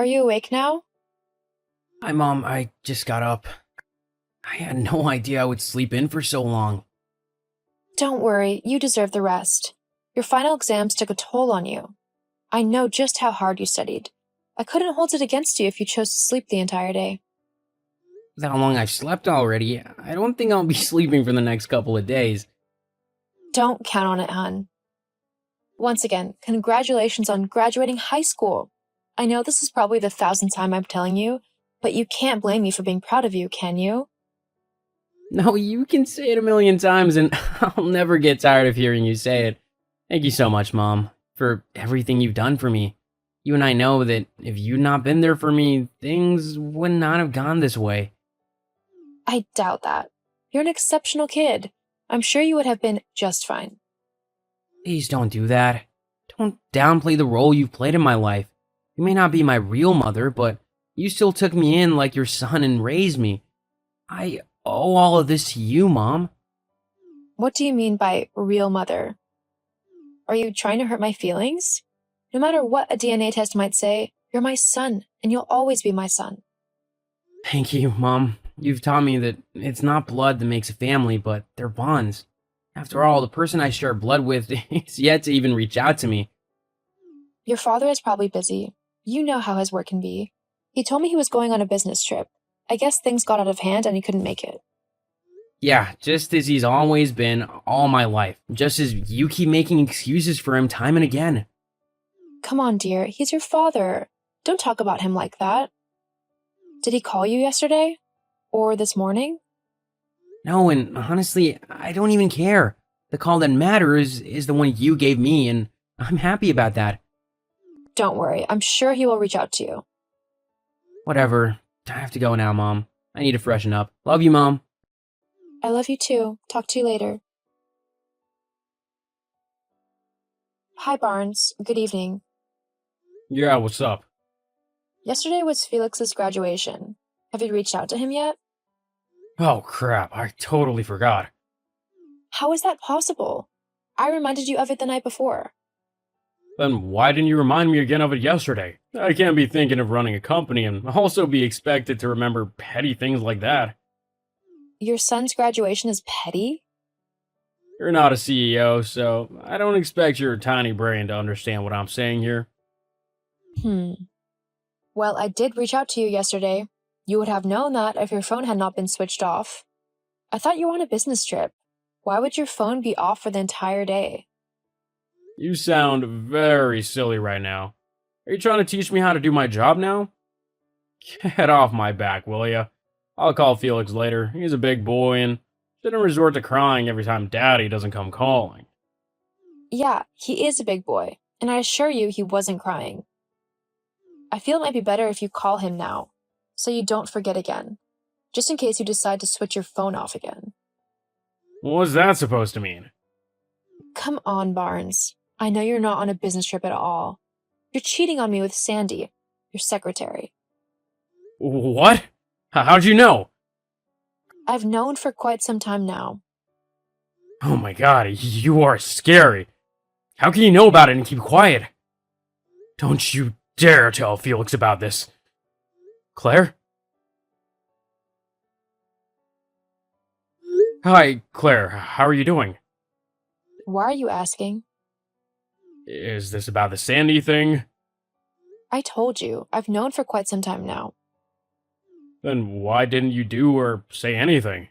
Are you awake now? Hi, Mom. I just got up. I had no idea I would sleep in for so long. Don't worry, you deserve the rest. Your final exams took a toll on you. I know just how hard you studied. I couldn't hold it against you if you chose to sleep the entire day. With how long I've slept already, I don't think I'll be sleeping for the next couple of days. Don't count on it, hun. Once again, congratulations on graduating high school. I know this is probably the thousandth time I'm telling you, but you can't blame me for being proud of you, can you? No, you can say it a million times and I'll never get tired of hearing you say it. Thank you so much, Mom, for everything you've done for me. You and I know that if you'd not been there for me, things would not have gone this way. I doubt that. You're an exceptional kid. I'm sure you would have been just fine. Please don't do that. Don't downplay the role you've played in my life. You may not be my real mother, but you still took me in like your son and raised me. I owe all of this to you, Mom. What do you mean by real mother? Are you trying to hurt my feelings? No matter what a DNA test might say, you're my son, and you'll always be my son. Thank you, Mom. You've taught me that it's not blood that makes a family, but they're bonds. After all, the person I share blood with is yet to even reach out to me. Your father is probably busy. You know how his work can be. He told me he was going on a business trip. I guess things got out of hand and he couldn't make it. Yeah, just as he's always been all my life. Just as you keep making excuses for him time and again. Come on, dear. He's your father. Don't talk about him like that. Did he call you yesterday? Or this morning? No, and honestly, I don't even care. The call that matters is the one you gave me, and I'm happy about that. Don't worry. I'm sure he will reach out to you. Whatever. I have to go now, Mom. I need to freshen up. Love you, Mom. I love you too. Talk to you later. Hi, Barnes. Good evening. Yeah, what's up? Yesterday was Felix's graduation. Have you reached out to him yet? Oh crap, I totally forgot. How is that possible? I reminded you of it the night before. Then why didn't you remind me again of it yesterday? I can't be thinking of running a company and also be expected to remember petty things like that. Your son's graduation is petty? You're not a CEO, so I don't expect your tiny brain to understand what I'm saying here. Well, I did reach out to you yesterday. You would have known that if your phone had not been switched off. I thought you were on a business trip. Why would your phone be off for the entire day? You sound very silly right now. Are you trying to teach me how to do my job now? Get off my back, will ya? I'll call Felix later. He's a big boy and shouldn't resort to crying every time Daddy doesn't come calling. Yeah, he is a big boy, and I assure you he wasn't crying. I feel it might be better if you call him now, so you don't forget again, just in case you decide to switch your phone off again. What's that supposed to mean? Come on, Barnes. I know you're not on a business trip at all. You're cheating on me with Sandy, your secretary. What? How'd you know? I've known for quite some time now. Oh my god, you are scary. How can you know about it and keep quiet? Don't you dare tell Felix about this. Claire? Hi, Claire. How are you doing? Why are you asking? Is this about the Sandy thing? I told you, I've known for quite some time now. Then why didn't you do or say anything?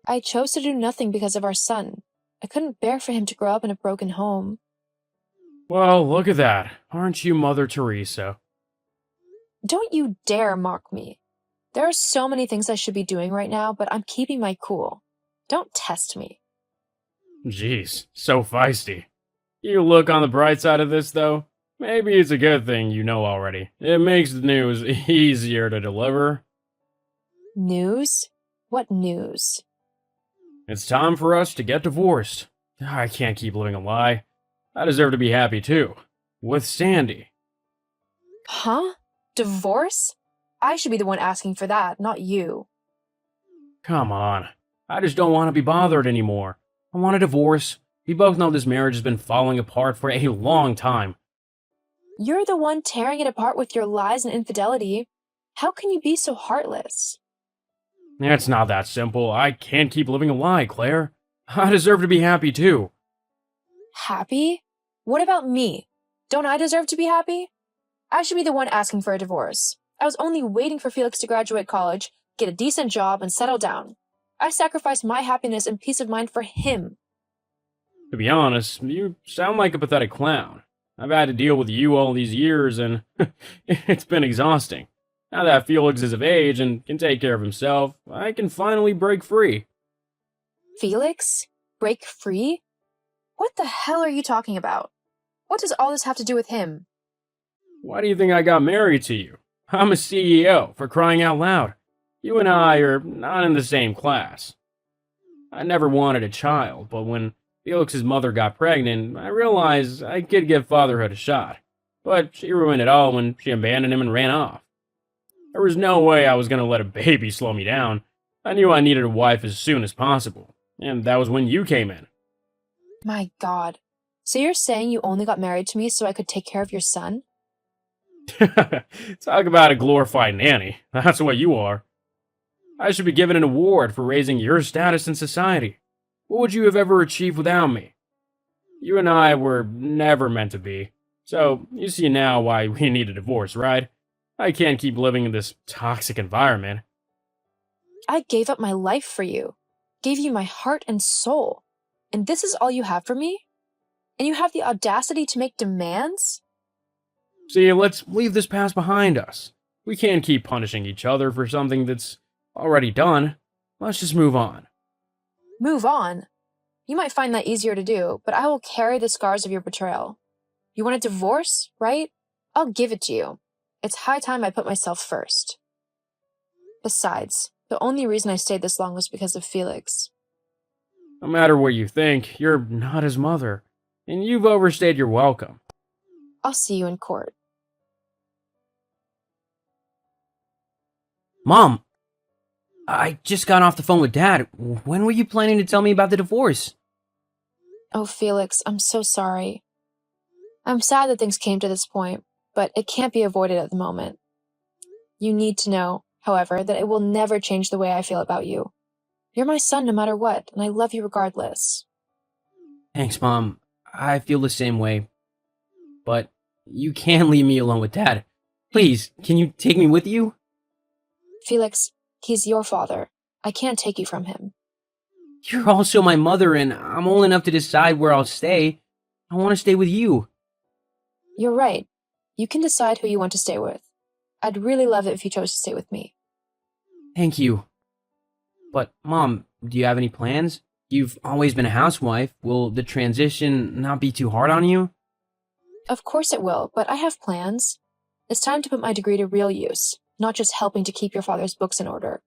I chose to do nothing because of our son. I couldn't bear for him to grow up in a broken home. Well, look at that. Aren't you Mother Teresa? Don't you dare mock me. There are so many things I should be doing right now, but I'm keeping my cool. Don't test me. Jeez, so feisty. You look on the bright side of this, though. Maybe it's a good thing you know already. It makes the news easier to deliver. News? What news? It's time for us to get divorced. I can't keep living a lie. I deserve to be happy, too. With Sandy. Huh? Divorce? I should be the one asking for that, not you. Come on. I just don't want to be bothered anymore. I want a divorce. We both know this marriage has been falling apart for a long time. You're the one tearing it apart with your lies and infidelity. How can you be so heartless? It's not that simple. I can't keep living a lie, Claire. I deserve to be happy too. Happy? What about me? Don't I deserve to be happy? I should be the one asking for a divorce. I was only waiting for Felix to graduate college, get a decent job, and settle down. I sacrificed my happiness and peace of mind for him. To be honest, you sound like a pathetic clown. I've had to deal with you all these years, and it's been exhausting. Now that Felix is of age and can take care of himself, I can finally break free. Felix? Break free? What the hell are you talking about? What does all this have to do with him? Why do you think I got married to you? I'm a CEO, for crying out loud. You and I are not in the same class. I never wanted a child, but when Felix's mother got pregnant, I realized I could give fatherhood a shot. But she ruined it all when she abandoned him and ran off. There was no way I was going to let a baby slow me down. I knew I needed a wife as soon as possible, and that was when you came in. My God. So you're saying you only got married to me so I could take care of your son? Talk about a glorified nanny. That's what you are. I should be given an award for raising your status in society. What would you have ever achieved without me? You and I were never meant to be. So, you see now why we need a divorce, right? I can't keep living in this toxic environment. I gave up my life for you, gave you my heart and soul, and this is all you have for me? And you have the audacity to make demands? See, let's leave this past behind us. We can't keep punishing each other for something that's already done. Let's just move on. Move on. You might find that easier to do, but I will carry the scars of your betrayal. You want a divorce, right? I'll give it to you. It's high time I put myself first. Besides, the only reason I stayed this long was because of Felix. No matter what you think, you're not his mother, and you've overstayed your welcome. I'll see you in court. Mom, I just got off the phone with Dad. When were you planning to tell me about the divorce? Oh, Felix, I'm so sorry. I'm sad that things came to this point, but it can't be avoided at the moment. You need to know, however, that it will never change the way I feel about you. You're my son no matter what, and I love you regardless. Thanks, Mom. I feel the same way. But you can't leave me alone with Dad. Please, can you take me with you? Felix, he's your father. I can't take you from him. You're also my mother, and I'm old enough to decide where I'll stay. I want to stay with you. You're right. You can decide who you want to stay with. I'd really love it if you chose to stay with me. Thank you. But, Mom, do you have any plans? You've always been a housewife. Will the transition not be too hard on you? Of course it will, but I have plans. It's time to put my degree to real use, not just helping to keep your father's books in order.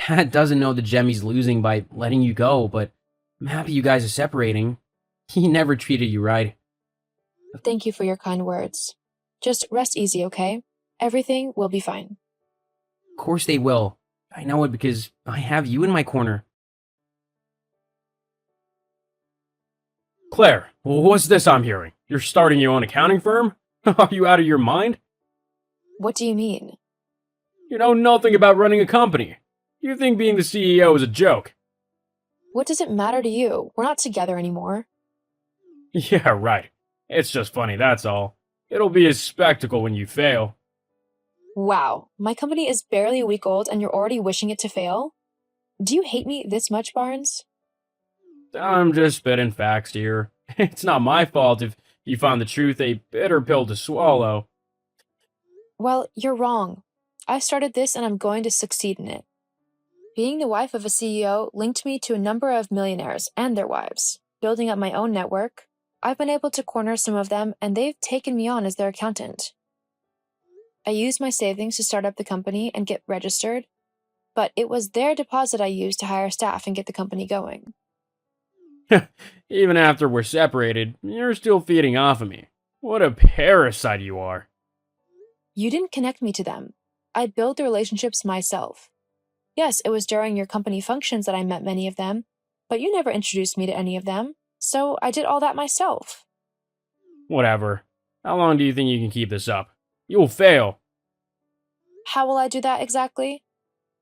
Dad doesn't know the gem he's losing by letting you go, but I'm happy you guys are separating. He never treated you right. Thank you for your kind words. Just rest easy, okay? Everything will be fine. Of course they will. I know it because I have you in my corner. Claire, what's this I'm hearing? You're starting your own accounting firm? Are you out of your mind? What do you mean? You know nothing about running a company. You think being the CEO is a joke. What does it matter to you? We're not together anymore. Yeah, right. It's just funny, that's all. It'll be a spectacle when you fail. Wow, my company is barely a week old and you're already wishing it to fail? Do you hate me this much, Barnes? I'm just spitting facts here. It's not my fault if you find the truth a bitter pill to swallow. Well, you're wrong. I started this and I'm going to succeed in it. Being the wife of a CEO linked me to a number of millionaires and their wives. Building up my own network, I've been able to corner some of them and they've taken me on as their accountant. I used my savings to start up the company and get registered, but it was their deposit I used to hire staff and get the company going. Even after we're separated, you're still feeding off of me. What a parasite you are. You didn't connect me to them. I built the relationships myself. Yes, it was during your company functions that I met many of them, but you never introduced me to any of them, so I did all that myself. Whatever. How long do you think you can keep this up? You'll fail. How will I do that exactly?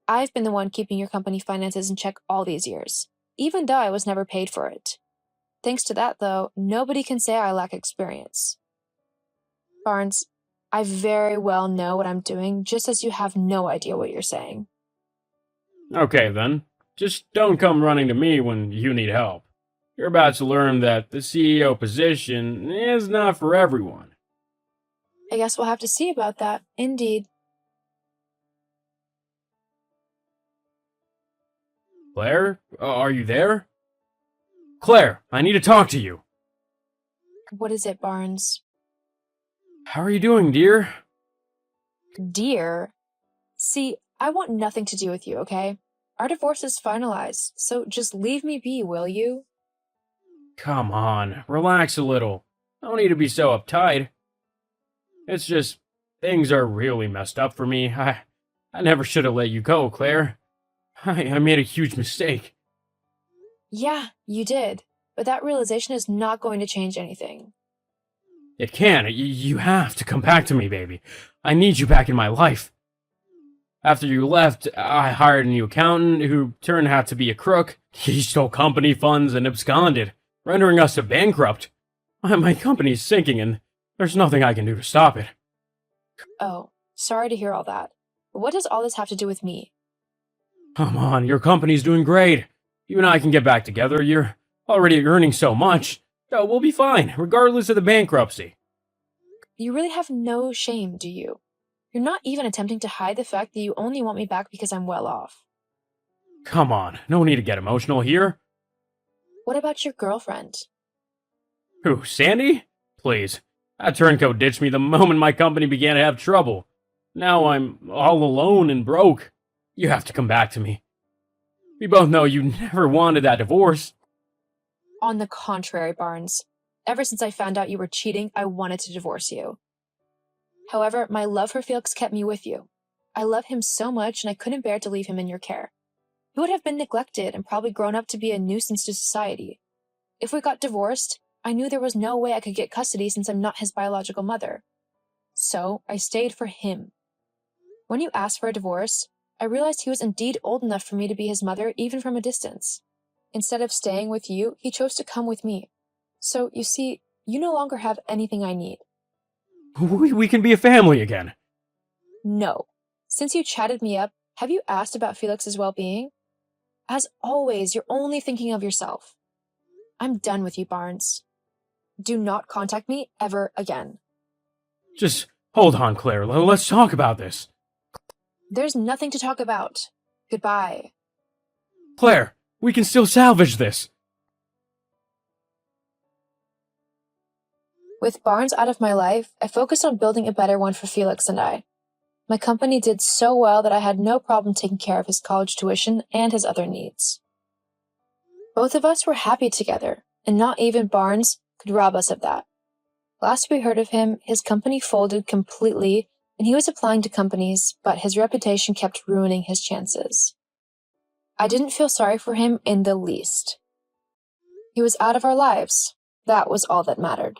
I've been the one keeping your company finances in check all these years, even though I was never paid for it. Thanks to that, though, nobody can say I lack experience. Barnes, I very well know what I'm doing, just as you have no idea what you're saying. Okay, then. Just don't come running to me when you need help. You're about to learn that the CEO position is not for everyone. I guess we'll have to see about that, indeed. Claire, are you there? Claire, I need to talk to you. What is it, Barnes? How are you doing, dear? Dear? See, I want nothing to do with you, okay? Our divorce is finalized, so just leave me be, will you? Come on, relax a little. No need to be so uptight. It's just, things are really messed up for me. I never should have let you go, Claire. I made a huge mistake. Yeah, you did. But that realization is not going to change anything. It can. You have to come back to me, baby. I need you back in my life. After you left, I hired a new accountant who turned out to be a crook. He stole company funds and absconded, rendering us bankrupt. My company's sinking and there's nothing I can do to stop it. Oh, sorry to hear all that. But what does all this have to do with me? Come on, your company's doing great. You and I can get back together. You're already earning so much. So we'll be fine, regardless of the bankruptcy. You really have no shame, do you? You're not even attempting to hide the fact that you only want me back because I'm well off. Come on, no need to get emotional here. What about your girlfriend? Who, Sandy? Please. That turncoat ditched me the moment my company began to have trouble. Now I'm all alone and broke. You have to come back to me. We both know you never wanted that divorce. On the contrary, Barnes. Ever since I found out you were cheating, I wanted to divorce you. However, my love for Felix kept me with you. I love him so much and I couldn't bear to leave him in your care. He would have been neglected and probably grown up to be a nuisance to society. If we got divorced, I knew there was no way I could get custody since I'm not his biological mother. So I stayed for him. When you asked for a divorce, I realized he was indeed old enough for me to be his mother even from a distance. Instead of staying with you, he chose to come with me. So, you see, you no longer have anything I need. We can be a family again. No. Since you chatted me up, have you asked about Felix's well-being? As always, you're only thinking of yourself. I'm done with you, Barnes. Do not contact me ever again. Just hold on, Claire. Let's talk about this. There's nothing to talk about. Goodbye. Claire, we can still salvage this. With Barnes out of my life, I focused on building a better one for Felix and I. My company did so well that I had no problem taking care of his college tuition and his other needs. Both of us were happy together, and not even Barnes could rob us of that. Last we heard of him, his company folded completely, and he was applying to companies, but his reputation kept ruining his chances. I didn't feel sorry for him in the least. He was out of our lives. That was all that mattered.